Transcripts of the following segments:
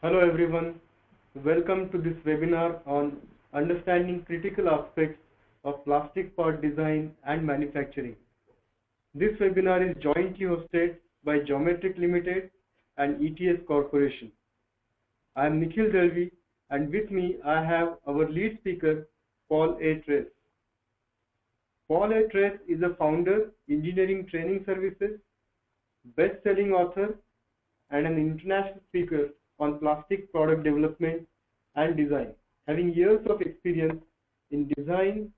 Hello everyone, welcome to this webinar on understanding critical aspects of plastic part design and manufacturing. This webinar is jointly hosted by Geometric Limited and ETS Corporation. I am Nikhil Delvi and with me I have our lead speaker Paul A. Tress. Paul A. Tress is a founder, engineering training services, best-selling author and an international speaker on plastic product development and design, having years of experience in design,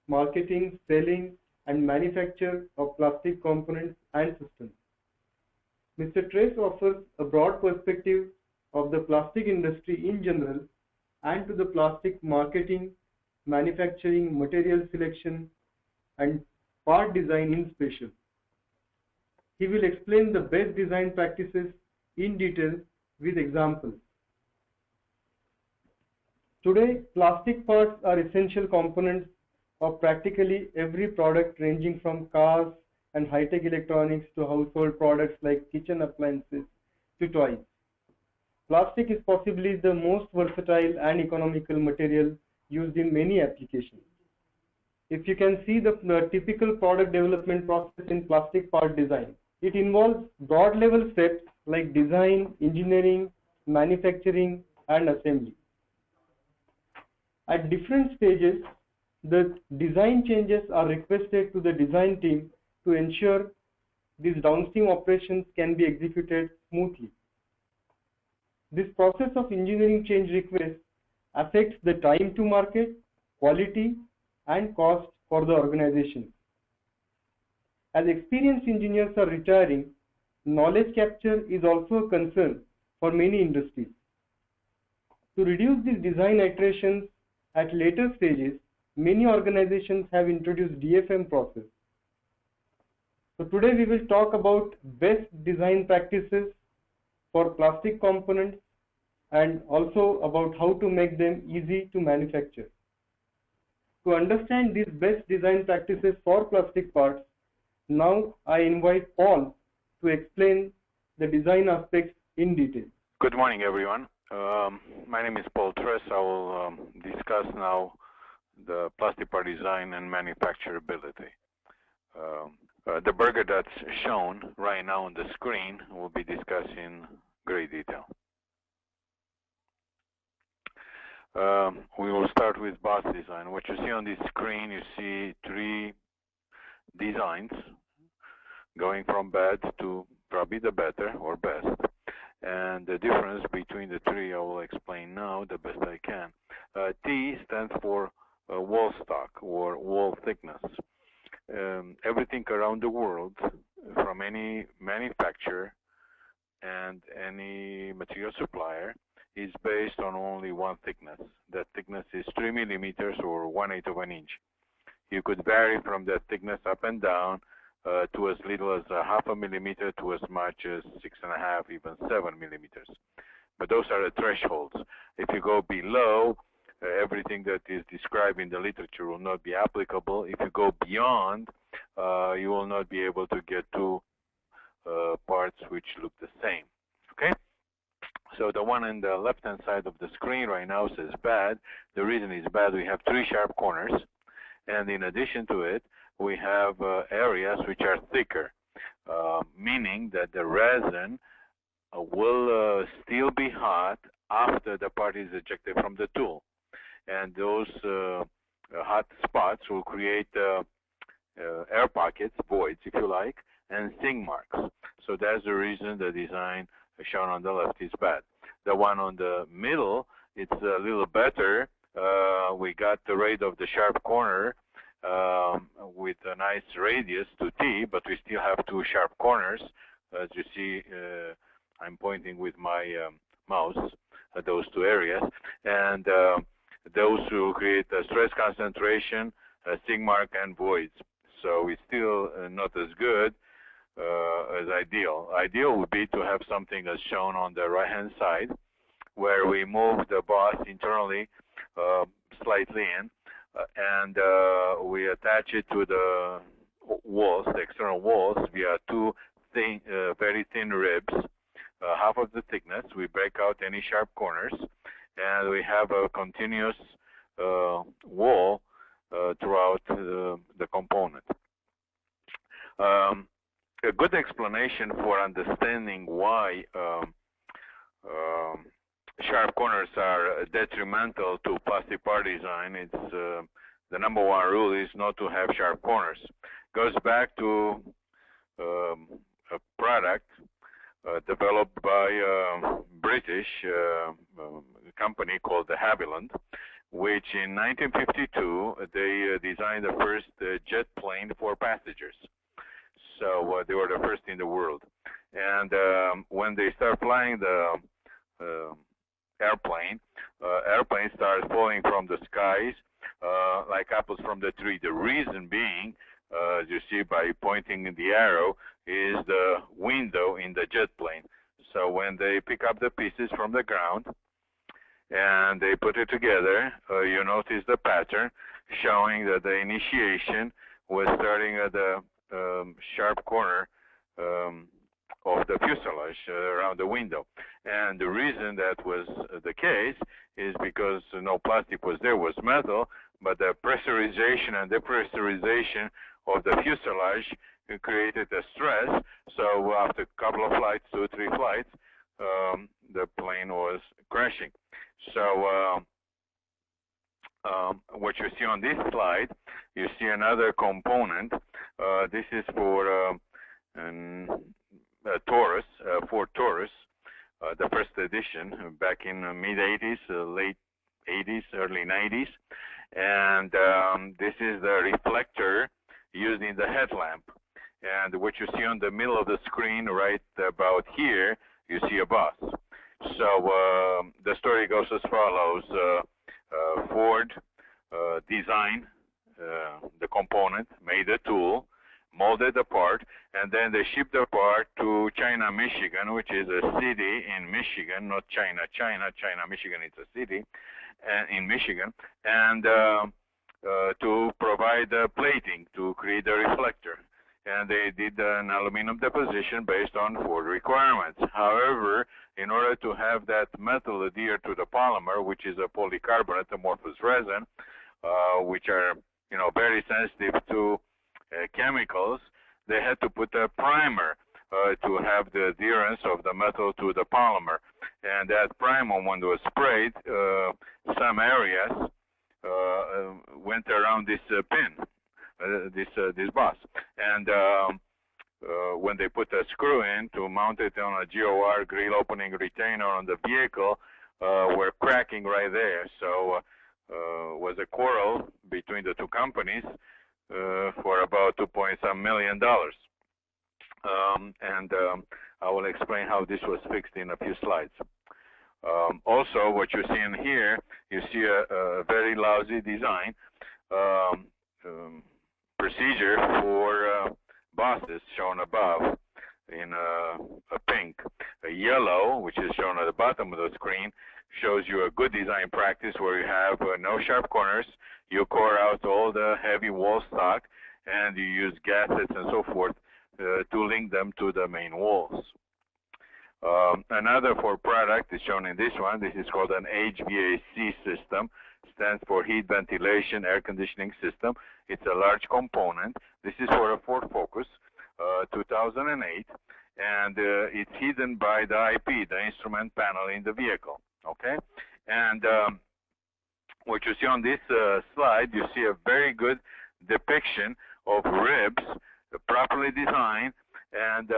marketing, selling, and manufacture of plastic components and systems. Mr. Tress offers a broad perspective of the plastic industry in general and to the plastic marketing, manufacturing, material selection, and part design in special. He will explain the best design practices in detail with examples. Today, plastic parts are essential components of practically every product ranging from cars and high-tech electronics to household products like kitchen appliances to toys. Plastic is possibly the most versatile and economical material used in many applications. If you can see the typical product development process in plastic part design, it involves broad level steps like design, engineering, manufacturing, and assembly. At different stages, the design changes are requested to the design team to ensure these downstream operations can be executed smoothly. This process of engineering change requests affects the time to market, quality, and cost for the organization. As experienced engineers are retiring, knowledge capture is also a concern for many industries. To reduce these design iterations at later stages, many organizations have introduced DFM process. So today we will talk about best design practices for plastic components and also about how to make them easy to manufacture. To understand these best design practices for plastic parts, now I invite Paul to explain the design aspects in detail. Good morning, everyone. My name is Paul Tress. I will discuss now the plastic part design and manufacturability. The burger that's shown right now on the screen will be discussed in great detail. We will start with boss design. What you see on this screen, you see three designs going from bad to probably the better or best. And the difference between the three I will explain now the best I can. T stands for wall stock or wall thickness. Everything around the world, from any manufacturer and any material supplier, is based on only one thickness. That thickness is 3 millimeters or 1/8 of an inch. You could vary from that thickness up and down to as little as 0.5 millimeter to as much as 6.5, even 7 millimeters. But those are the thresholds. If you go below, everything that is described in the literature will not be applicable. If you go beyond, you will not be able to get two parts which look the same. Okay? So the one on the left-hand side of the screen right now says bad. The reason it's bad, we have 3 sharp corners. And in addition to it, we have areas which are thicker, meaning that the resin will still be hot after the part is ejected from the tool. And those hot spots will create air pockets, voids if you like, and sting marks. So that's the reason the design shown on the left is bad. The one on the middle, it's a little better. We got the rate of the sharp corner with a nice radius to T, but we still have 2 sharp corners. As you see, I'm pointing with my mouse at those 2 areas, and those will create a stress concentration, a sting mark, and voids. So it's still not as good as ideal. Ideal would be to have something as shown on the right-hand side, where we move the boss internally slightly in, and we attach it to the walls, the external walls, via 2 very thin ribs half of the thickness. We break out any sharp corners, and we have a continuous wall throughout the component. A good explanation for understanding why sharp corners are detrimental to plastic part design. It's the number one rule is not to have sharp corners. Goes back to a product developed by a British company called the Havilland, which in 1952 they designed the first jet plane for passengers. So they were the first in the world. And when they start flying the airplane starts falling from the skies like apples from the tree. The reason being, as you see by pointing in the arrow, is the window in the jet plane. So when they pick up the pieces from the ground and they put it together, you notice the pattern showing that the initiation was starting at the sharp corner of the fuselage around the window. And the reason that was the case is because no plastic was there, was metal, but the pressurization and depressurization of the fuselage created a stress. So after a couple of flights, 2 or 3 flights, the plane was crashing. So what you see on this slide, you see another component. This is for a Taurus, Ford Taurus, the first edition back in mid-80s, late 80s, early 90s. And this is the reflector used in the headlamp. And what you see on the middle of the screen, right about here, you see a bus. So the story goes as follows. Ford designed the component, made a tool, molded the part, and then they shipped the part to China, Michigan, which is a city in Michigan, not China, Michigan, it's a city in Michigan, and to provide plating to create the reflector. And they did an aluminum deposition based on Ford requirements. However, in order to have that metal adhere to the polymer, which is a polycarbonate amorphous resin, which are very sensitive to chemicals, they had to put a primer to have the adherence of the metal to the polymer. And that primer, when it was sprayed, some areas went around this pin, this bus. And when they put a screw in to mount it on a GOR, grill opening retainer on the vehicle, were cracking right there. So was a quarrel between the two companies for about $2.some million. And I will explain how this was fixed in a few slides. Also, what you see in here, you see a very lousy design procedure for buses shown above in a pink. A yellow, which is shown at the bottom of the screen, shows you a good design practice where you have no sharp corners, you core out all the heavy wall stock, and you use gaskets and so forth to link them to the main walls. Another for product is shown in this one. This is called an HVAC system. Stands for heat ventilation air conditioning system. It's a large component. This is for a Ford Focus 2008, and it's hidden by the IP, the instrument panel in the vehicle. Okay, and what you see on this slide, you see a very good depiction of ribs properly designed and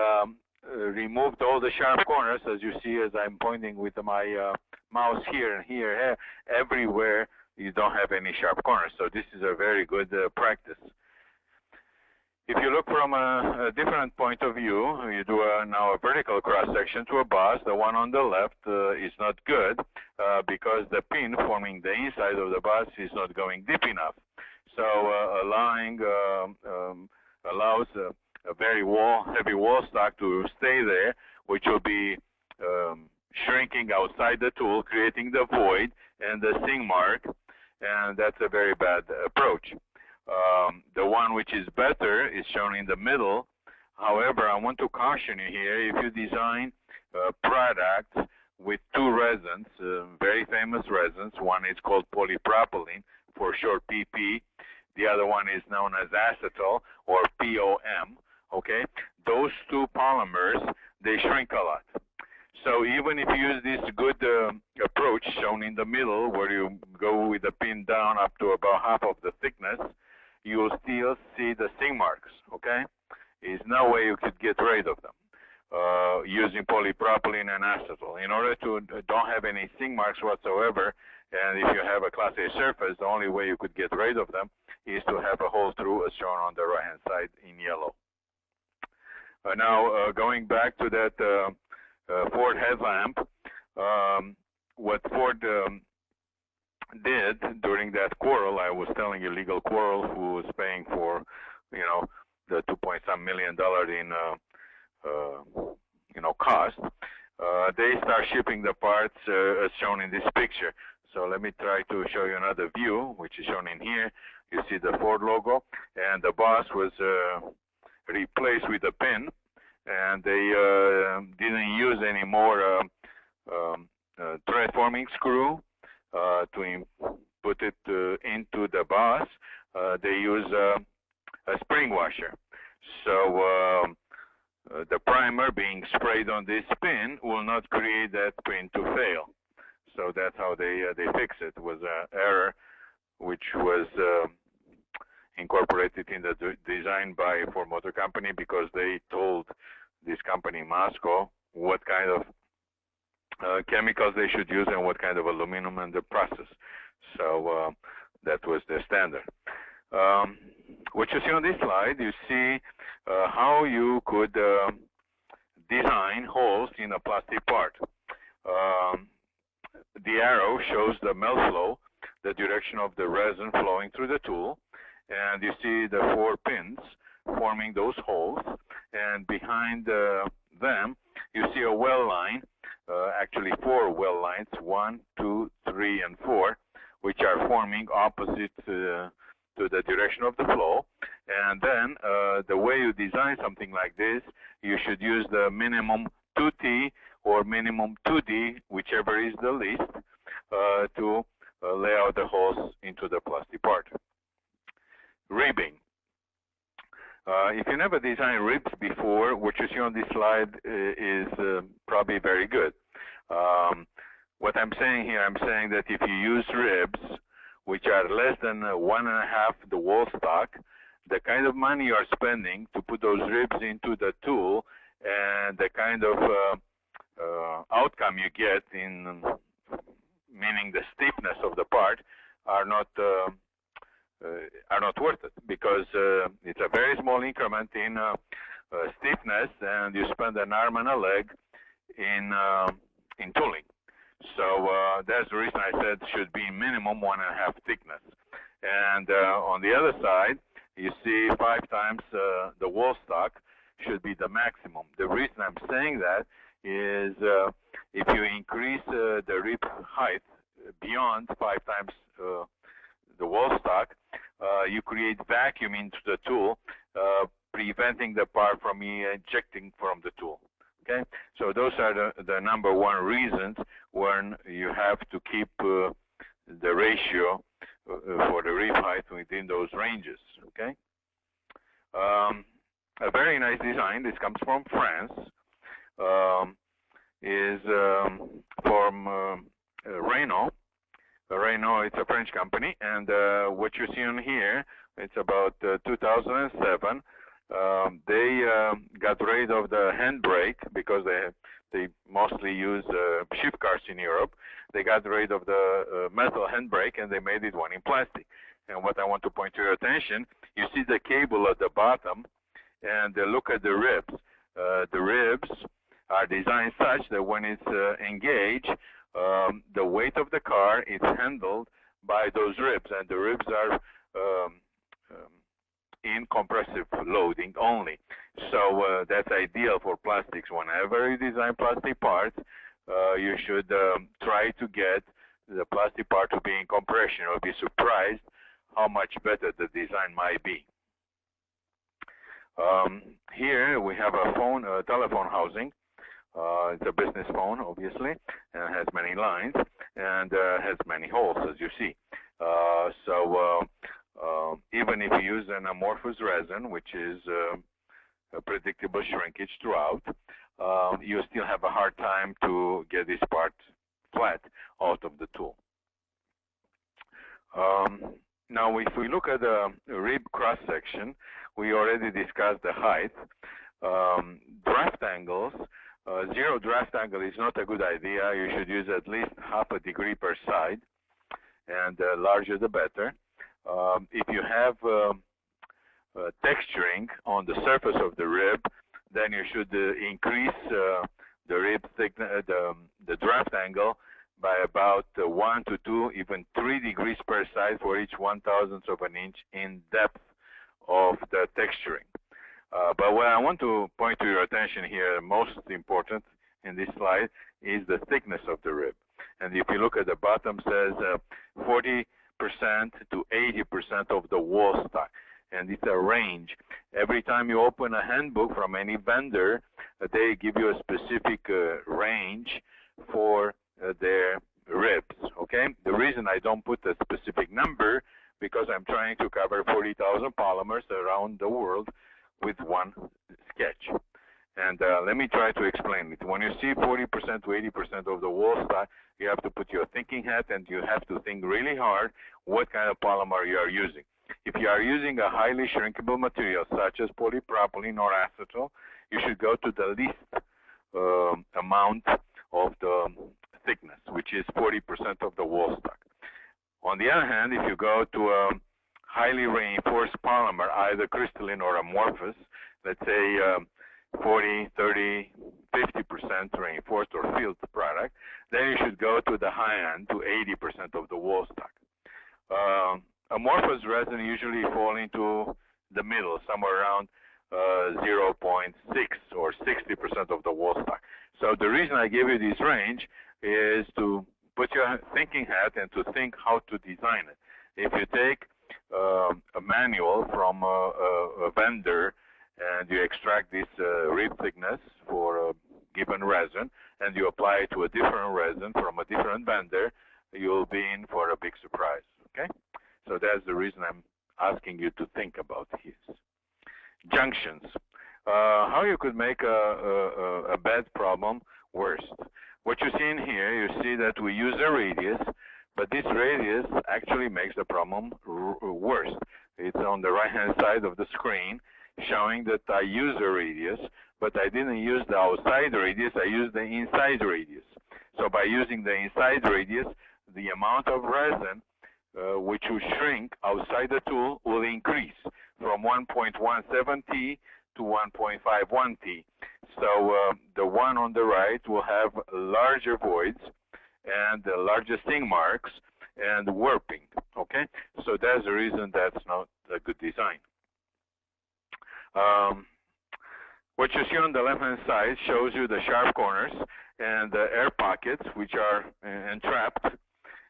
removed all the sharp corners, as you see as I'm pointing with my mouse here and here, everywhere you don't have any sharp corners. So this is a very good practice. If you look from a different point of view, you do now a vertical cross-section to a bus. The one on the left is not good because the pin forming the inside of the bus is not going deep enough. So allows a very heavy wall stock to stay there, which will be shrinking outside the tool, creating the void and the sing mark, and that's a very bad approach. The one which is better is shown in the middle However, I want to caution you here, if you design products with two resins, very famous resins, one is called polypropylene, for short PP, the other one is known as acetal or POM, okay? Those two polymers, they shrink a lot. So even if you use this good approach shown in the middle, where you go with the pin down up to about half of the thickness, you will still see the sting marks, okay? There's no way you could get rid of them using polypropylene and acetal. In order to don't have any sting marks whatsoever, and if you have a Class A surface, the only way you could get rid of them is to have a hole through, as shown on the right-hand side in yellow. Now, going back to that Ford headlamp, what Ford did during that quarrel, I was telling you, legal quarrel, who was paying for, you know, the $2.some million in, you know, cost. They start shipping the parts as shown in this picture. So let me try to show you another view, which is shown in here. You see the Ford logo, and the boss was replaced with a pin, and they didn't use any more thread forming screw to put it into the boss. They use a spring washer. So the primer being sprayed on this pin will not create that pin to fail. So that's how they fix it. It was an error which was incorporated in the design by Ford Motor Company, because they told this company, Moscow, what kind of chemicals they should use and what kind of aluminum in the process. So that was the standard. What you see on this slide, you see how you could design holes in a plastic part. The arrow shows the melt flow, the direction of the resin flowing through the tool, and you see the 4 pins forming those holes, and behind them you see a well line, actually 4 well lines, 1, 2, 3, and 4, which are forming opposite to the direction of the flow. And then the way you design something like this, you should use the minimum 2T or minimum 2D, whichever is the least, to lay out the holes into the plastic part. Ribbing. If you never designed ribs before, what you see on this slide is probably very good. What I'm saying here, I'm saying that if you use ribs, which are less than 1.5 the wall stock, the kind of money you are spending to put those ribs into the tool and the kind of outcome you get in, meaning the stiffness of the part, are not worth it, because it's a very small increment in stiffness, and you spend an arm and a leg in tooling. So that's the reason I said should be minimum 1.5 thickness. And on the other side, you see 5 times the wall stock should be the maximum. The reason I'm saying that is if you increase the rib height beyond 5 times the wall stock, you create vacuum into the tool, preventing the part from ejecting from the tool. Okay, so those are the number 1 reasons when you have to keep the ratio for the rib height within those ranges. Okay, a very nice design. This comes from France. Is from Renault. Renault, it's a French company, and what you see on here, it's about 2007. They got rid of the handbrake because they mostly use shift cars in Europe. They got rid of the metal handbrake, and they made it one in plastic. And what I want to point to your attention, you see the cable at the bottom, and look at the ribs. The ribs are designed such that when it's engaged, the weight of the car is handled by those ribs, and the ribs are in compressive loading only. So that's ideal for plastics. Whenever you design plastic parts, you should try to get the plastic part to be in compression. You'll be surprised how much better the design might be. Here we have a phone, a telephone housing. It's a business phone, obviously, and has many lines and has many holes, as you see. Even if you use an amorphous resin, which is a predictable shrinkage throughout, you still have a hard time to get this part flat out of the tool. Now, if we look at the rib cross section, we already discussed the height. Draft angles. Zero draft angle is not a good idea. You should use at least half a degree per side, and larger the better. If you have texturing on the surface of the rib, then you should increase the rib thickness, the draft angle, by about 1 to 2, even 3 degrees per side for each 1/1000th of an inch in depth of the texturing. But what I want to point to your attention here, most important in this slide, is the thickness of the rib. And if you look at the bottom, says 40% to 80% of the wall stock. And it's a range. Every time you open a handbook from any vendor, they give you a specific range for their ribs, okay? The reason I don't put a specific number, because I'm trying to cover 40,000 polymers around the world with one sketch. And let me try to explain it. When you see 40% to 80% of the wall stock, you have to put your thinking hat and you have to think really hard what kind of polymer you are using. If you are using a highly shrinkable material such as polypropylene or acetal, you should go to the least amount of the thickness, which is 40% of the wall stock. On the other hand, if you go to a highly reinforced polymer, either crystalline or amorphous, let's say 40, 30, 50% reinforced or filled product, then you should go to the high end, to 80% of the wall stock. Amorphous resin usually fall into the middle, somewhere around 0.6 or 60% of the wall stock. So the reason I give you this range is to put your thinking hat and to think how to design it. If you take a manual from a vendor and you extract this rib thickness for a given resin and you apply it to a different resin from a different vendor, you'll be in for a big surprise, okay? So that's the reason I'm asking you to think about this. Junctions. How you could make a bad problem worse. What you see in here, you see that we use a radius, but this radius actually makes the problem worse. It's on the right-hand side of the screen, showing that I use a radius, but I didn't use the outside radius, I used the inside radius. So by using the inside radius, the amount of resin which will shrink outside the tool will increase from 1.17 T to 1.51 T. So the one on the right will have larger voids and larger sting marks and warping, okay? So that's the reason that's not a good design. What you see on the left-hand side shows you the sharp corners and the air pockets which are entrapped,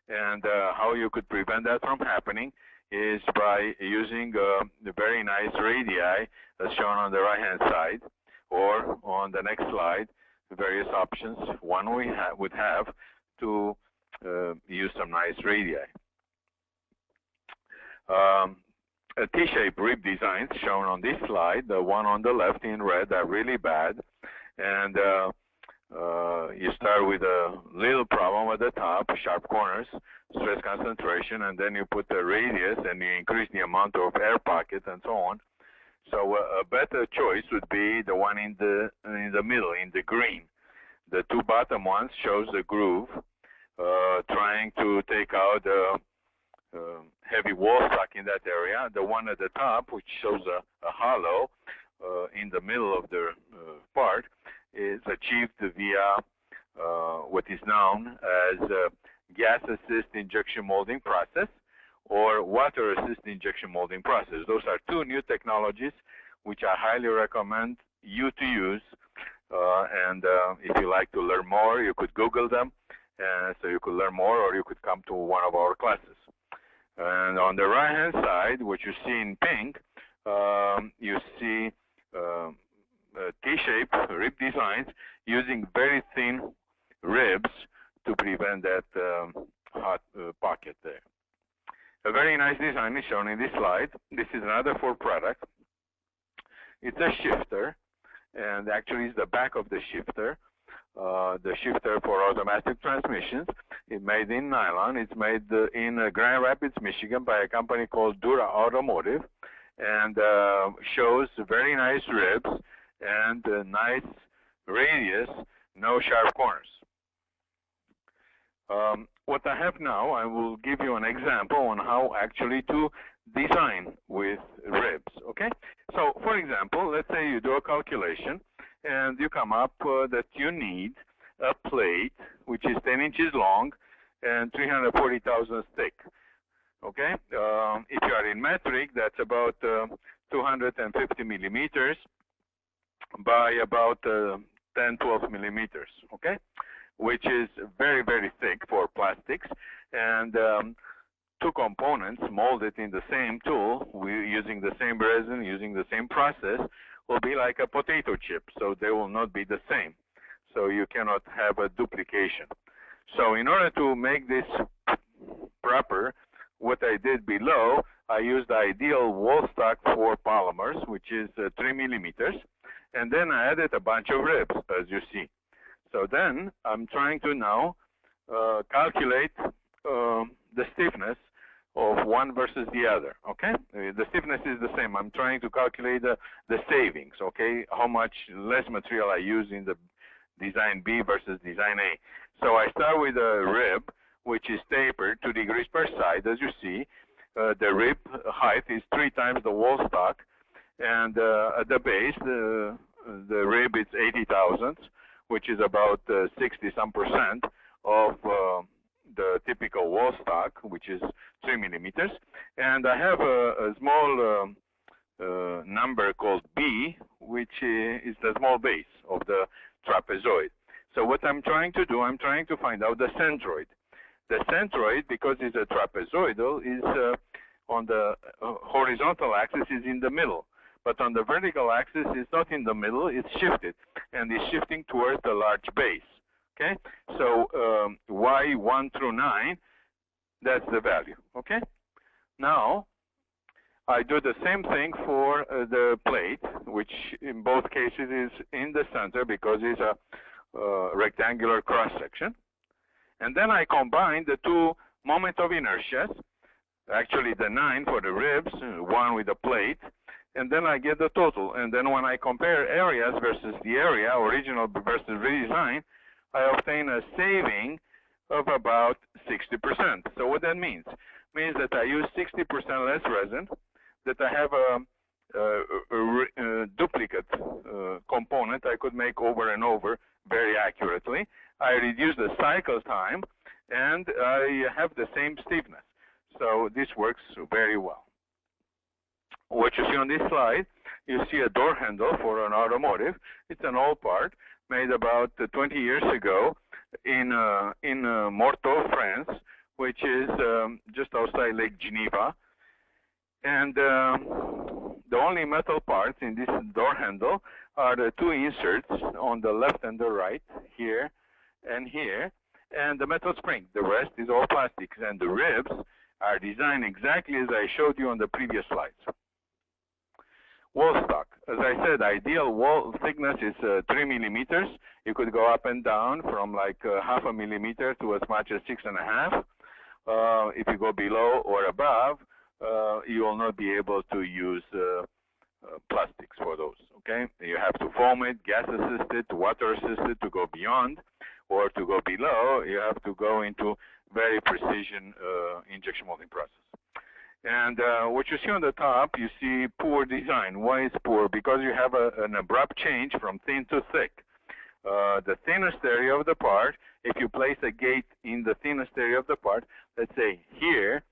and how you could prevent that from happening is by using the very nice radii as shown on the right-hand side, or on the next slide, various options. One we would have to use some nice radii. A T-shaped rib designs shown on this slide, the one on the left in red, are really bad, and you start with a little problem at the top, sharp corners, stress concentration, and then you put the radius and you increase the amount of air pockets and so on. So a better choice would be the one in the middle, in the green. The two bottom ones shows the groove, trying to take out the heavy wall stock in that area. The one at the top, which shows a hollow in the middle of the part, is achieved via what is known as gas assist injection molding process or water assist injection molding process. Those are two new technologies which I highly recommend you to use. And if you like to learn more, you could Google them, so you could learn more, or you could come to one of our classes. And on the right-hand side, what you see in pink, you see T-shaped rib designs using very thin ribs to prevent that hot pocket there. A very nice design is shown in this slide. This is another Ford product. It's a shifter, and actually it's the back of the shifter for automatic transmissions. It's made in nylon. It's made in Grand Rapids, Michigan by a company called Dura Automotive, and shows very nice ribs and nice radius, no sharp corners. What I have now, I will give you an example on how actually to design with ribs, okay? So, for example, let's say you do a calculation and you come up that you need a plate which is 10 inches long and 340 thousandths thick, okay? If you are in metric, that's about 250 millimeters by about 10, 12 millimeters, okay? Which is very, very thick for plastics, and two components molded in the same tool, using the same resin, using the same process, will be like a potato chip, so they will not be the same. So you cannot have a duplication. So in order to make this proper, what I did below, I used the ideal wall stock for polymers, which is 3 millimeters, and then I added a bunch of ribs, as you see. So then I'm trying to now calculate the stiffness of one versus the other, okay? The stiffness is the same. I'm trying to calculate the savings, okay? How much less material I use in the design B versus design A. So I start with a rib, which is tapered 2 degrees per side, as you see. The rib height is 3 times the wall stock, and at the base, the rib is 80 thousandths, which is about 60-some% of the typical wall stock, which is 3 millimeters. And I have a small number called B, which is the small base of the trapezoid. So what I'm trying to do, I'm trying to find out the centroid. The centroid, because it's a trapezoidal, is on the horizontal axis is in the middle. But on the vertical axis, it's not in the middle, it's shifted, and it's shifting towards the large base, okay? So Y1 through 9, that's the value, okay? Now, I do the same thing for the plate, which in both cases is in the center because it's a rectangular cross-section. And then I combine the two moment of inertias, actually the 9 for the ribs, 1 with the plate, and then I get the total. And then when I compare areas versus the area, original versus redesign, I obtain a saving of about 60%. So what that means? Means that I use 60% less resin, that I have a duplicate component I could make over and over very accurately. I reduce the cycle time, and I have the same stiffness. So this works very well. What you see on this slide, you see a door handle for an automotive. It's an old part made about 20 years ago in Morteau, France, which is just outside Lake Geneva. And the only metal parts in this door handle are the 2 inserts on the left and the right, here and here, and the metal spring. The rest is all plastics, and the ribs are designed exactly as I showed you on the previous slides. Wall stock. As I said, ideal wall thickness is 3 millimeters. You could go up and down from like half a millimeter to as much as 6.5. If you go below or above, you will not be able to use plastics for those, okay? You have to foam it, gas-assisted, water-assisted to go beyond, or to go below, you have to go into very precision injection molding process. And what you see on the top, you see poor design. Why is poor? Because you have an abrupt change from thin to thick. The thinnest area of the part, if you place a gate in the thinnest area of the part, let's say here,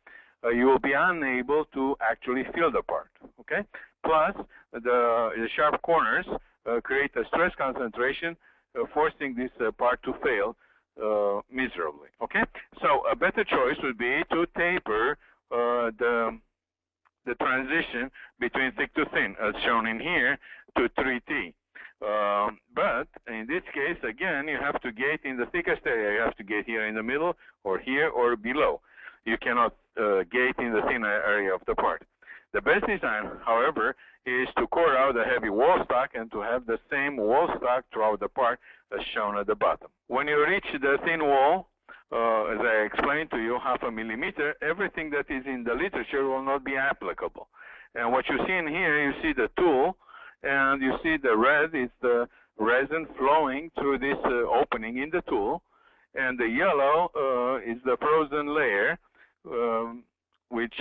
you will be unable to actually fill the part, okay? Plus, the sharp corners create a stress concentration, forcing this part to fail miserably, okay? So a better choice would be to taper the the transition between thick to thin, as shown in here, to 3T. But in this case, again, you have to gate in the thickest area. You have to gate here in the middle, or here, or below. You cannot gate in the thin area of the part. The best design, however, is to core out the heavy wall stock and to have the same wall stock throughout the part as shown at the bottom. When you reach the thin wall, as I explained to you, 0.5 millimeter, everything that is in the literature will not be applicable. And what you see in here, you see the tool, and you see the red is the resin flowing through this opening in the tool, and the yellow is the frozen layer, which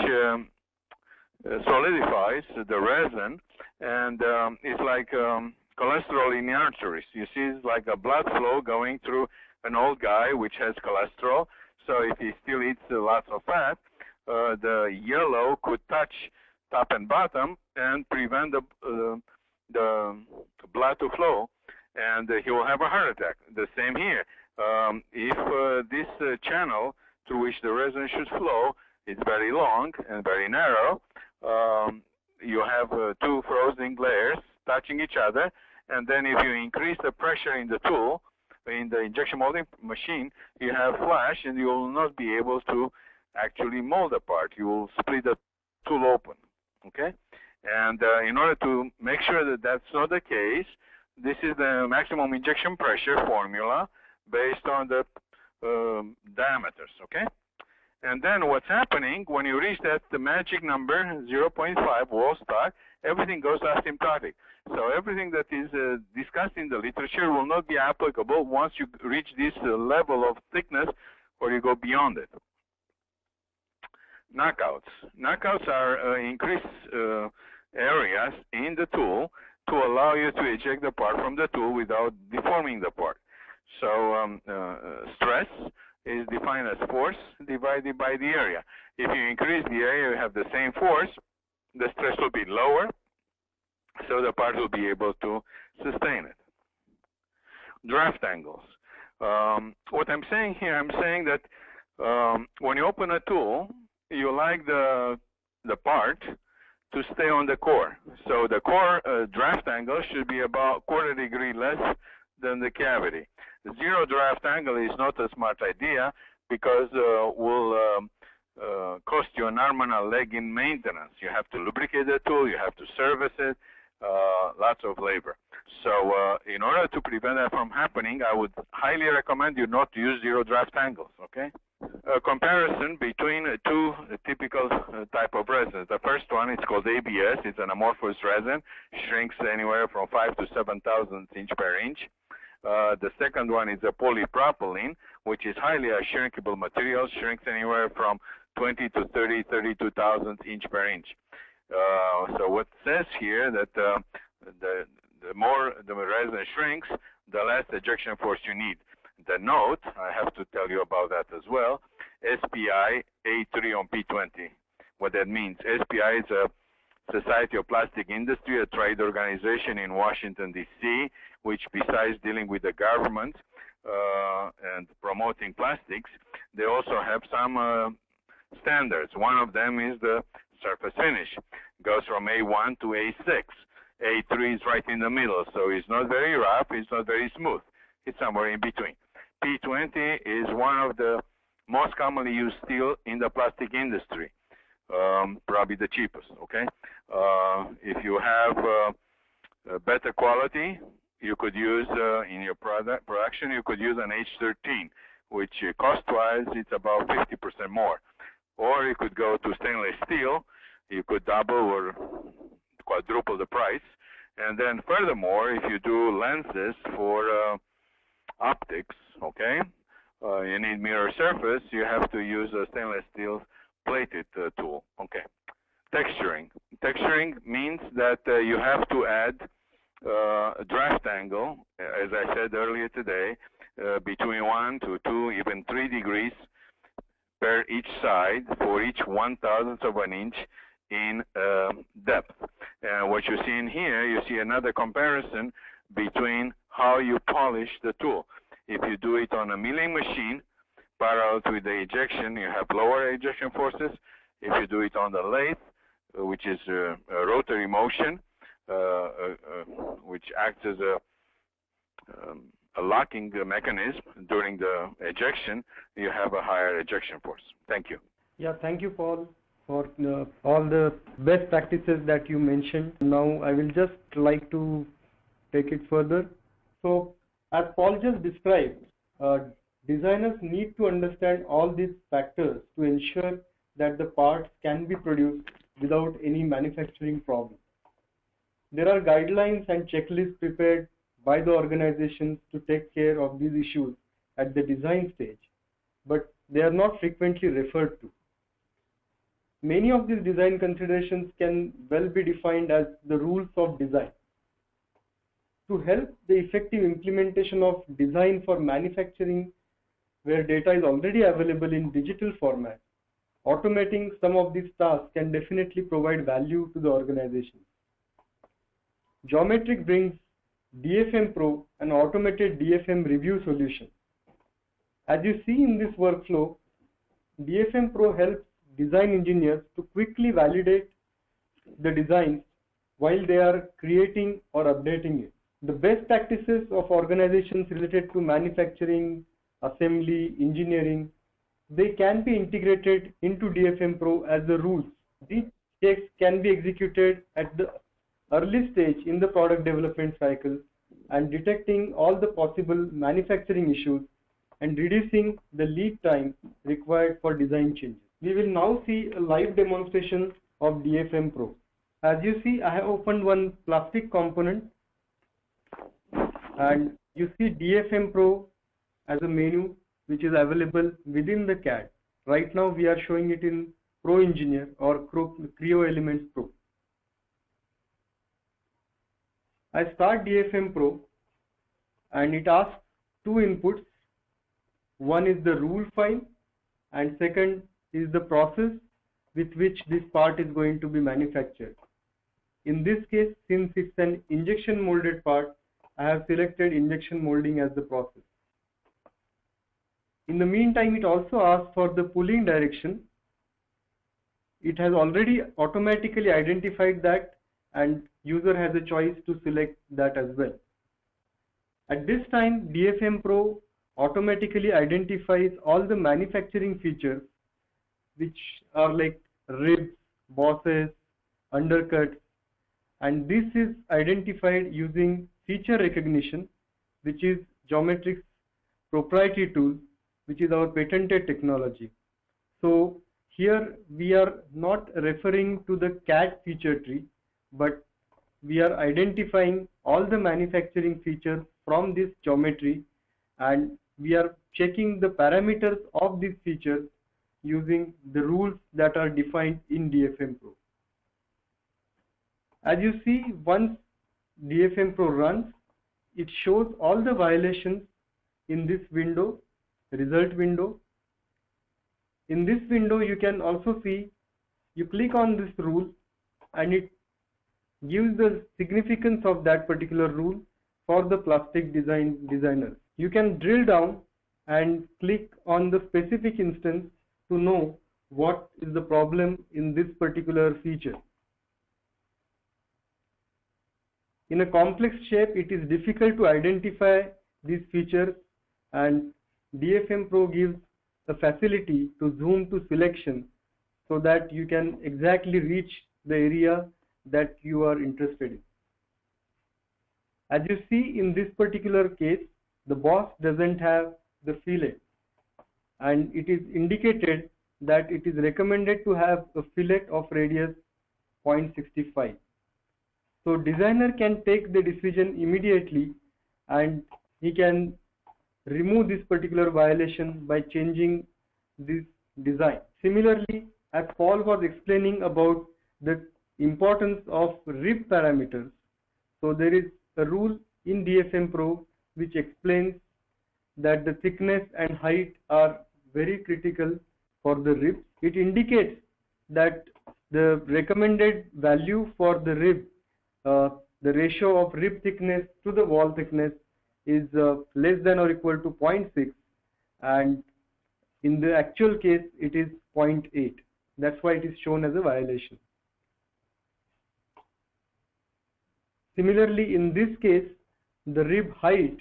solidifies the resin, and it's like cholesterol in the arteries. You see, it's like a blood flow going through an old guy which has cholesterol. So if he still eats lots of fat, the yellow could touch top and bottom and prevent the blood to flow, and he will have a heart attack. The same here. If this channel through which the resin should flow is very long and very narrow, you have two frozen layers touching each other, and then if you increase the pressure in the tool, in the injection molding machine, you have flash, and you will not be able to actually mold the part. You will split the tool open, okay? And in order to make sure that that's not the case, this is the maximum injection pressure formula based on the diameters, okay? And then what's happening, when you reach that the magic number, 0.5 wall stock, everything goes asymptotic. So everything that is discussed in the literature will not be applicable once you reach this level of thickness or you go beyond it. Knockouts. Knockouts are increased areas in the tool to allow you to eject the part from the tool without deforming the part. So stress is defined as force divided by the area. If you increase the area, you have the same force, the stress will be lower, so the part will be able to sustain it. Draft angles. What I'm saying here, I'm saying that when you open a tool, you like the part to stay on the core. So the core draft angle should be about 1/4 degree less than the cavity. The zero draft angle is not a smart idea because will cost you an arm and a leg in maintenance. You have to lubricate the tool, you have to service it, lots of labor. So in order to prevent that from happening, I would highly recommend you not to use zero draft angles, okay? A comparison between two typical type of resins. The first one is called ABS. It's an amorphous resin, shrinks anywhere from 5 to 7,000 inch per inch. The second one is a polypropylene, which is highly a shrinkable material, shrinks anywhere from 20 to 30, 32,000 inch per inch. So what it says here that the more the resin shrinks, the less ejection force you need. The note, I have to tell you about that as well, SPI A3 on P20. What that means, SPI is a Society of Plastic Industry, a trade organization in Washington, D.C., which besides dealing with the government and promoting plastics, they also have some standards. One of them is the surface finish. It goes from A1 to A6. A3 is right in the middle, so it's not very rough, it's not very smooth. It's somewhere in between. P20 is one of the most commonly used steel in the plastic industry, probably the cheapest, okay? If you have better quality, you could use, in your production, you could use an H13, which cost-wise, it's about 50% more. Or you could go to stainless steel, you could double or quadruple the price. And then furthermore, if you do lenses for optics, okay, you need mirror surface, you have to use a stainless steel plated tool, okay. Texturing. Texturing means that you have to add a draft angle, as I said earlier today, between 1 to 2, even 3 degrees per each side for each 1/1000th of an inch in depth. And what you see in here, you see another comparison between how you polish the tool. If you do it on a milling machine, parallel with the ejection, you have lower ejection forces. If you do it on the lathe, which is a rotary motion, which acts as a locking mechanism during the ejection, you have a higher ejection force. Thank you. Yeah, thank you, Paul, for all the best practices that you mentioned. Now, I will just like to take it further. So, as Paul just described, designers need to understand all these factors to ensure that the parts can be produced without any manufacturing problem. There are guidelines and checklists prepared by the organizations to take care of these issues at the design stage, but they are not frequently referred to. Many of these design considerations can well be defined as the rules of design. To help the effective implementation of design for manufacturing where data is already available in digital format, automating some of these tasks can definitely provide value to the organization. Geometric brings DFM Pro, an automated DFM review solution. As you see in this workflow, DFM Pro helps design engineers to quickly validate the designs while they are creating or updating it. The best practices of organizations related to manufacturing, assembly, engineering, they can be integrated into DFM Pro as the rules. These checks can be executed at the early stage in the product development cycle and detecting all the possible manufacturing issues and reducing the lead time required for design changes. We will now see a live demonstration of DFM Pro. As you see, I have opened one plastic component and you see DFM Pro as a menu which is available within the CAD. Right now we are showing it in Pro Engineer or Creo Elements Pro. I start DFM Pro and it asks two inputs. One is the rule file and second is the process with which this part is going to be manufactured. In this case, since it's an injection molded part, I have selected injection molding as the process. In the meantime, it also asks for the pulling direction. It has already automatically identified that and user has a choice to select that as well. At this time, DFM Pro automatically identifies all the manufacturing features which are like ribs, bosses, undercuts, and this is identified using feature recognition, which is Geometric's proprietary tool, which is our patented technology. So here we are not referring to the CAD feature tree, but we are identifying all the manufacturing features from this geometry and we are checking the parameters of these features using the rules that are defined in DFM Pro. As you see, once DFM Pro runs, it shows all the violations in this window, result window. In this window, you can also see, you click on this rule and it gives the significance of that particular rule for the plastic designers. You can drill down and click on the specific instance to know what is the problem in this particular feature. In a complex shape, it is difficult to identify these features and DFM Pro gives a facility to zoom to selection so that you can exactly reach the area that you are interested in. As you see in this particular case, the boss doesn't have the fillet and it is indicated that it is recommended to have a fillet of radius 0.65. So designer can take the decision immediately and he can remove this particular violation by changing this design. Similarly, as Paul was explaining about the importance of rib parameters, so there is a rule in DFM Pro which explains that the thickness and height are very critical for the ribs. It indicates that the recommended value for the rib, the ratio of rib thickness to the wall thickness is less than or equal to 0.6 and in the actual case it is 0.8. That's why it is shown as a violation. Similarly, in this case, the rib height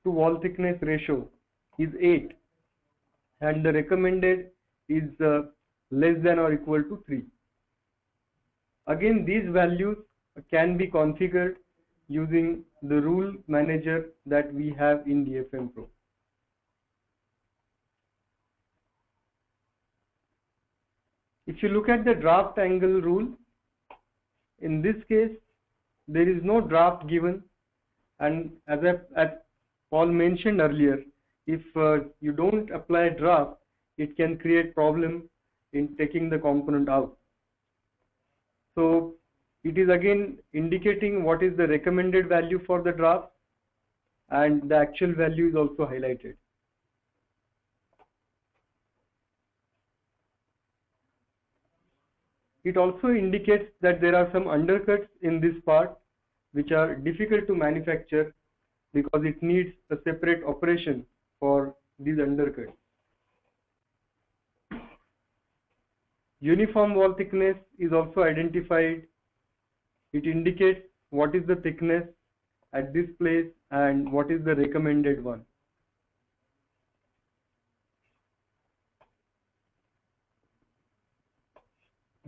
to wall thickness ratio is 8 and the recommended is less than or equal to 3. Again, these values can be configured using the rule manager that we have in DFM Pro. If you look at the draft angle rule, in this case, there is no draft given, and as Paul mentioned earlier, if you don't apply draft, it can create problem in taking the component out. So it is again indicating what is the recommended value for the draft, and the actual value is also highlighted. It also indicates that there are some undercuts in this part which are difficult to manufacture because it needs a separate operation for these undercuts. Uniform wall thickness is also identified. It indicates what is the thickness at this place and what is the recommended one.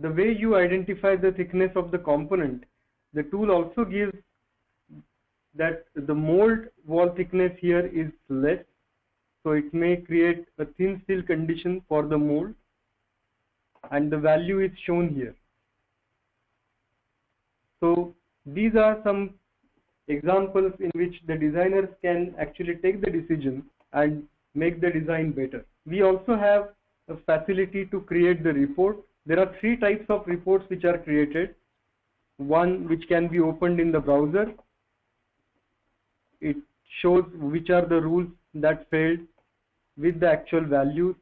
The way you identify the thickness of the component, the tool also gives that the mold wall thickness here is less, so it may create a thin steel condition for the mold, and the value is shown here. So these are some examples in which the designers can actually take the decision and make the design better. We also have a facility to create the report. There are 3 types of reports which are created. One which can be opened in the browser. It shows which are the rules that failed with the actual values.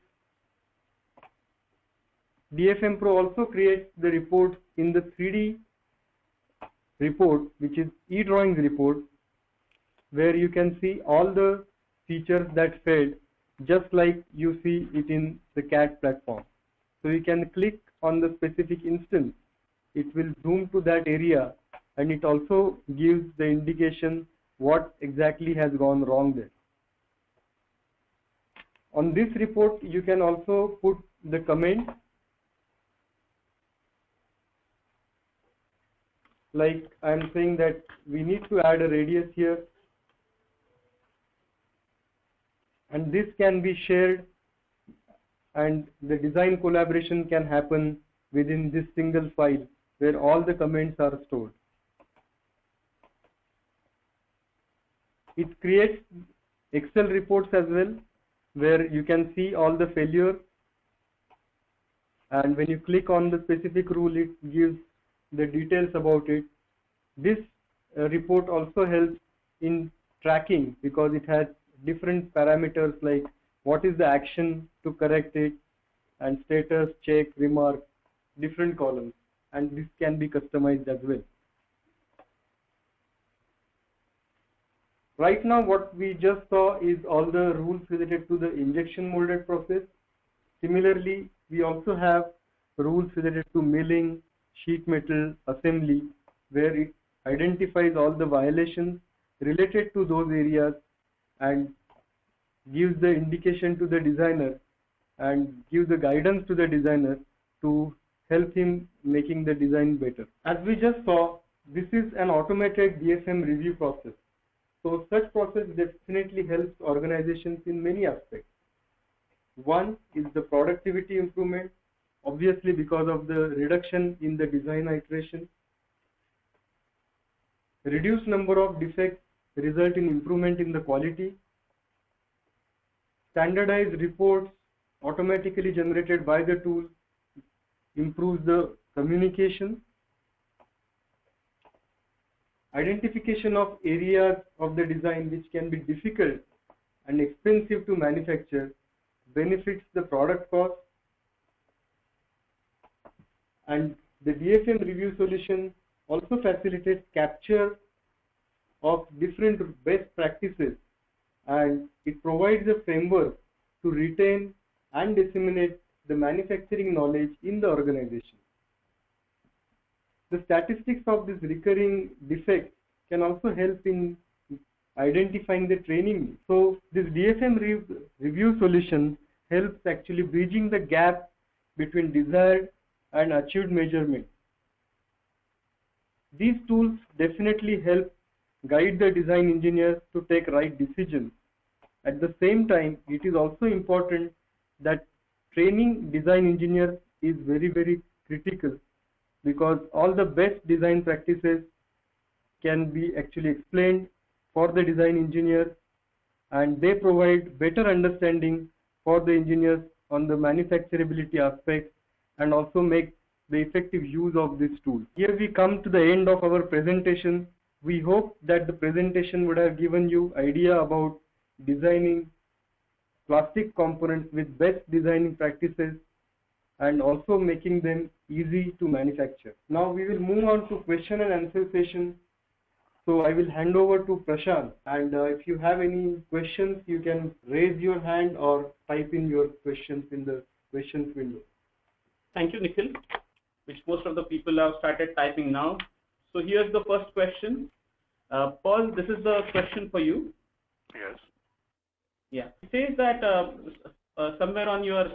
DFM Pro also creates the report in the 3D report, which is e-drawings report, where you can see all the features that failed, just like you see it in the CAD platform. So you can click on the specific instance, it will zoom to that area, and it also gives the indication what exactly has gone wrong there. On this report, you can also put the comment, like I am saying that we need to add a radius here, and this can be shared, and the design collaboration can happen within this single file where all the comments are stored. It creates Excel reports as well, where you can see all the failures, and when you click on the specific rule, it gives the details about it. This report also helps in tracking because it has different parameters like what is the action to correct it, and status, check, remark, different columns, and this can be customized as well. Right now what we just saw is all the rules related to the injection molded process. Similarly, we also have rules related to milling, sheet metal assembly, where it identifies all the violations related to those areas and gives the indication to the designer and gives the guidance to the designer to help him making the design better. As we just saw, this is an automated DFM review process. So such process definitely helps organizations in many aspects. One is the productivity improvement, obviously because of the reduction in the design iteration. Reduced number of defects result in improvement in the quality. Standardized reports automatically generated by the tool improves the communication. Identification of areas of the design which can be difficult and expensive to manufacture benefits the product cost. And the DFM review solution also facilitates capture of different best practices, and it provides a framework to retain and disseminate the manufacturing knowledge in the organization. The statistics of this recurring defect can also help in identifying the training needs. So this DFM review solution helps actually bridging the gap between desired and achieved measurements. These tools definitely help guide the design engineers to take right decisions. At the same time, it is also important that training design engineers is very, very critical, because all the best design practices can be actually explained for the design engineers, and they provide better understanding for the engineers on the manufacturability aspects and also make the effective use of this tool. Here we come to the end of our presentation. We hope that the presentation would have given you idea about designing plastic components with best designing practices and also making them easy to manufacture. Now we will move on to question and answer session. So I will hand over to Prashant, and if you have any questions, you can raise your hand or type in your questions in the questions window. Thank you, Nikhil, which most of the people have started typing now. So here's the first question. Paul, this is the question for you. Yes. Yeah. It says that somewhere on your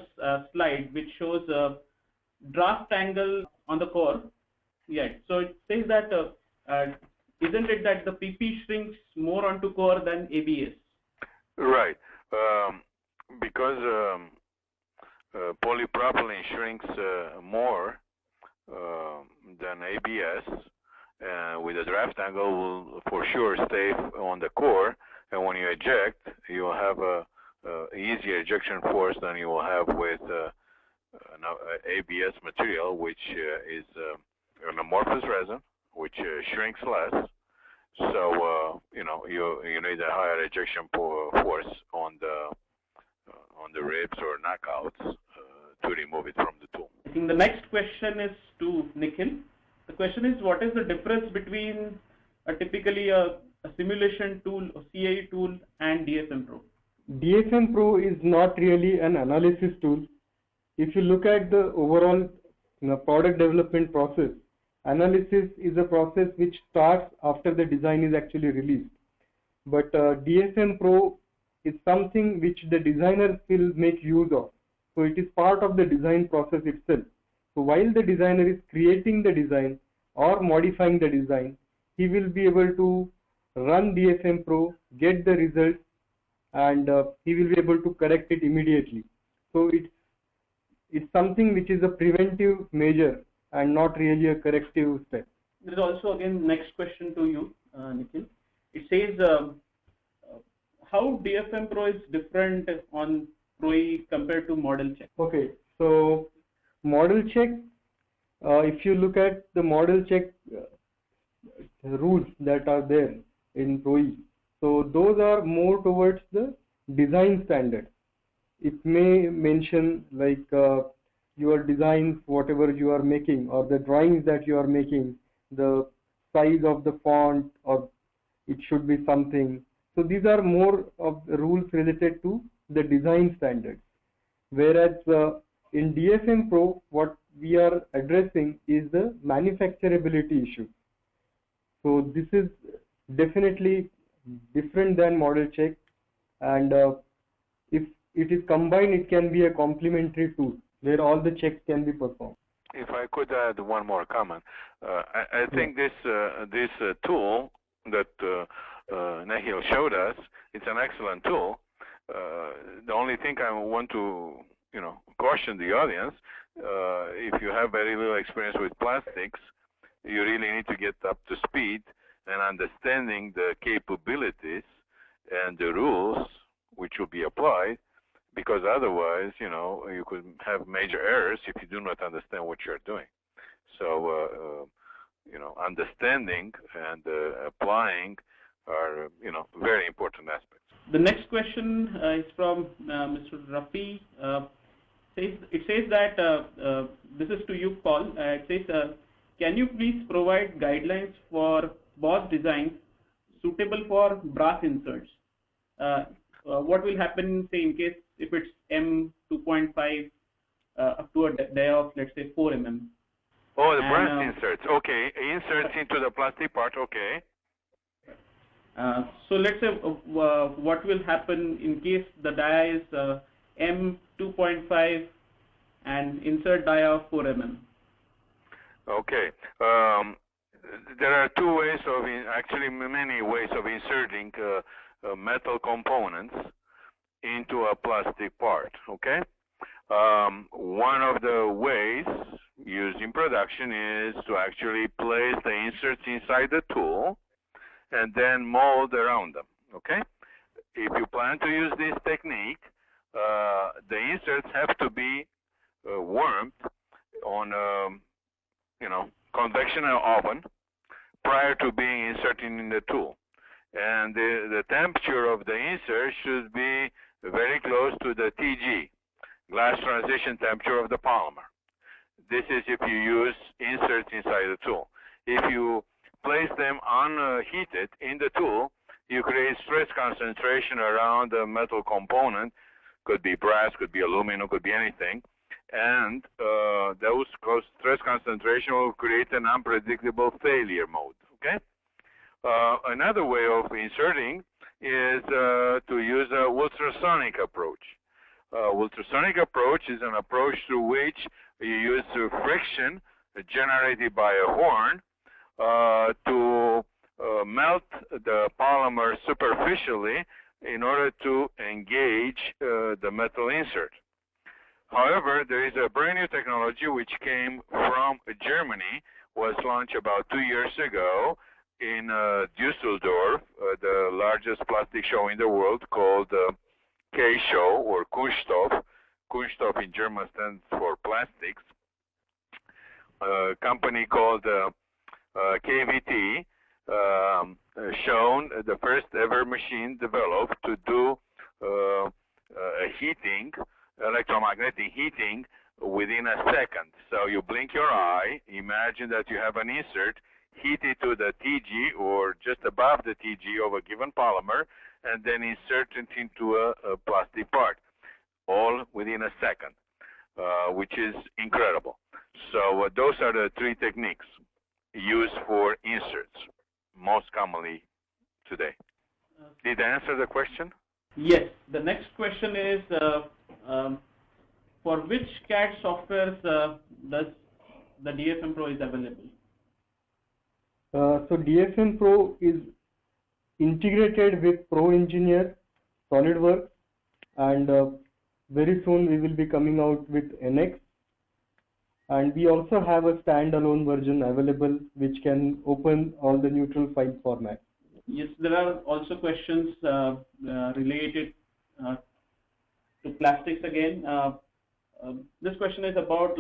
slide, which shows draft angle on the core. Yeah. So it says that isn't it that the PP shrinks more onto core than ABS? Right. Because polypropylene shrinks more than ABS, with a draft angle will for sure stay on the core, and when you eject, you will have a easier ejection force than you will have with ABS material, which is an amorphous resin, which shrinks less. So you need a higher ejection force on the ribs or knockouts to remove it from the tool. I think the next question is to Nikhil. The question is, what is the difference between typically a simulation tool, a CAE tool, and DFM Pro? DFM Pro is not really an analysis tool. If you look at the overall product development process, analysis is a process which starts after the design is actually released. But DFM Pro is something which the designers will make use of. So it is part of the design process itself. So while the designer is creating the design or modifying the design, he will be able to run DFM Pro, get the results, and he will be able to correct it immediately. So it's something which is a preventive measure and not really a corrective step. There is also again next question to you, Nikhil. It says how DFM Pro is different on Pro compared to model check. Okay, so model check, if you look at the model check rules that are there in Pro, so those are more towards the design standard. It may mention like your designs, whatever you are making, or the drawings that you are making, the size of the font, or it should be something. So these are more of the rules related to the design standards. Whereas in DFM Pro, what we are addressing is the manufacturability issue. So this is definitely different than model check, and if it is combined, it can be a complementary tool where all the checks can be performed. If I could add one more comment, I think this tool that Nahil showed us, it's an excellent tool. The only thing I want to caution the audience, if you have very little experience with plastics, you really need to get up to speed and understanding the capabilities and the rules which will be applied, because otherwise, you could have major errors if you do not understand what you're doing. So, understanding and applying are, very important aspects. The next question is from Mr. Rafi. It says that this is to you, Paul. It says, can you please provide guidelines for boss designs suitable for brass inserts? What will happen, say, in case if it's M2.5 up to a dia of, let's say, 4 mm? Oh, the brass inserts. Okay, inserts into the plastic part. Okay. So let's say what will happen in case the dia is M2.5 and insert dia of 4 mm. Okay. There are two ways of, actually many ways of inserting metal components into a plastic part. Okay. One of the ways used in production is to actually place the inserts inside the tool and then mold around them. Okay. If you plan to use this technique, the inserts have to be warmed on convection oven prior to being inserted in the tool, and the temperature of the insert should be very close to the TG, glass transition temperature of the polymer. This is if you use inserts inside the tool. If you place them unheated in the tool, you create stress concentration around the metal component. Could be brass, could be aluminum, could be anything. And those stress concentration will create an unpredictable failure mode. Okay. Another way of inserting is to use a ultrasonic approach. Ultrasonic approach is an approach through which you use friction generated by a horn to melt the polymer superficially in order to engage the metal insert. However, there is a brand new technology which came from Germany, was launched about 2 years ago in Düsseldorf, the largest plastic show in the world, called K-Show or Kunststoff. Kunststoff in German stands for plastics. A company called KVT shown the first ever machine developed to do a heating, electromagnetic heating, within a second. So you blink your eye, imagine that you have an insert, heat it to the TG or just above the TG of a given polymer, and then insert it into a plastic part, all within a second, which is incredible. So those are the three techniques used for inserts, most commonly today. Did I answer the question? Yes. The next question is, for which CAD softwares does the DFM Pro is available? So DFM Pro is integrated with Pro Engineer, SolidWorks, and very soon we will be coming out with NX. And we also have a standalone version available which can open all the neutral file formats. Yes, there are also questions related to plastics again. This question is about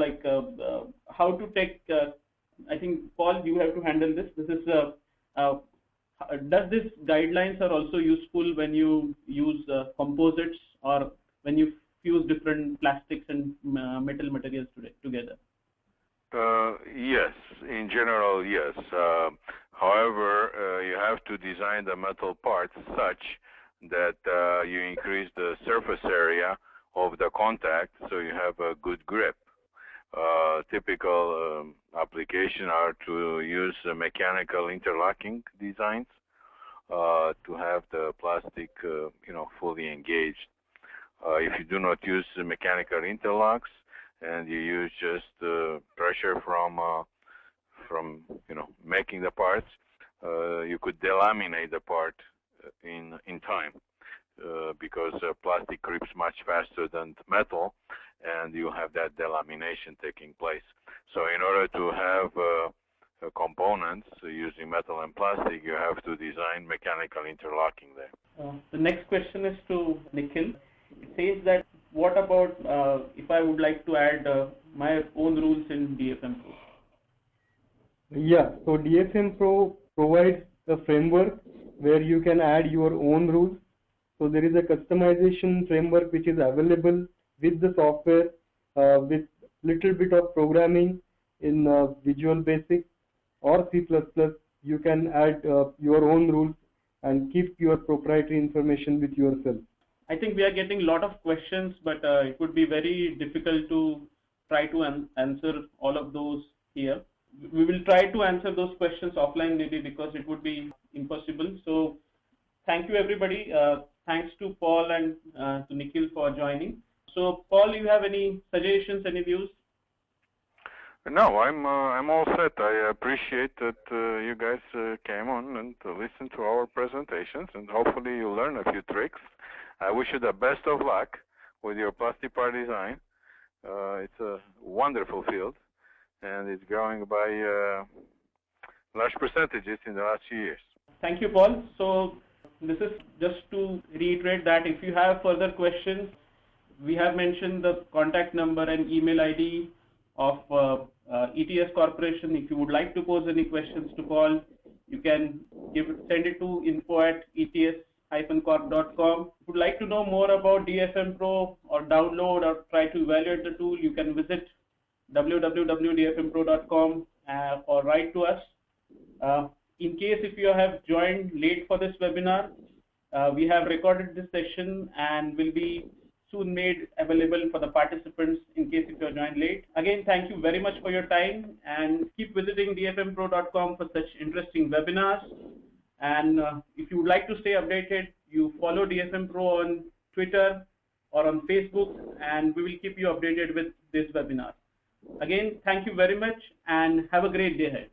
how to take, I think Paul, you have to handle this. This is, does this guidelines are also useful when you use composites or when you fuse different plastics and metal materials together? Yes, in general, yes. However, you have to design the metal parts such that you increase the surface area of the contact so you have a good grip. Typical application are to use mechanical interlocking designs to have the plastic, fully engaged. If you do not use mechanical interlocks and you use just pressure from making the parts, you could delaminate the part in time because plastic creeps much faster than metal, and you have that delamination taking place. So in order to have components using metal and plastic, you have to design mechanical interlocking there. The next question is to Nikhil. It says that what about if I would like to add my own rules in DFM Pro? Yeah, so DFM Pro provides a framework where you can add your own rules. So there is a customization framework which is available with the software with little bit of programming in Visual Basic or C++. You can add your own rules and keep your proprietary information with yourself. I think we are getting a lot of questions, but it would be very difficult to try to answer all of those here. We will try to answer those questions offline maybe because it would be impossible. So thank you everybody. Thanks to Paul and to Nikhil for joining. So Paul, you have any suggestions, any views? No, I'm all set. I appreciate that you guys came on and listened to our presentations, and hopefully you learn a few tricks. I wish you the best of luck with your plastic part design. It's a wonderful field, and it's growing by large percentages in the last few years. Thank you, Paul. So this is just to reiterate that if you have further questions, we have mentioned the contact number and email ID of ETS Corporation. If you would like to pose any questions to Paul, you can send it to info@ets-corp.com. If you would like to know more about DFM Pro or download or try to evaluate the tool, you can visit www.dfmpro.com or write to us. In case if you have joined late for this webinar, we have recorded this session and will be soon made available for the participants in case if you are joined late. Again, thank you very much for your time, and keep visiting dfmpro.com for such interesting webinars. And if you would like to stay updated, you follow DFM Pro on Twitter or on Facebook, and we will keep you updated with this webinar. Again, thank you very much and have a great day ahead.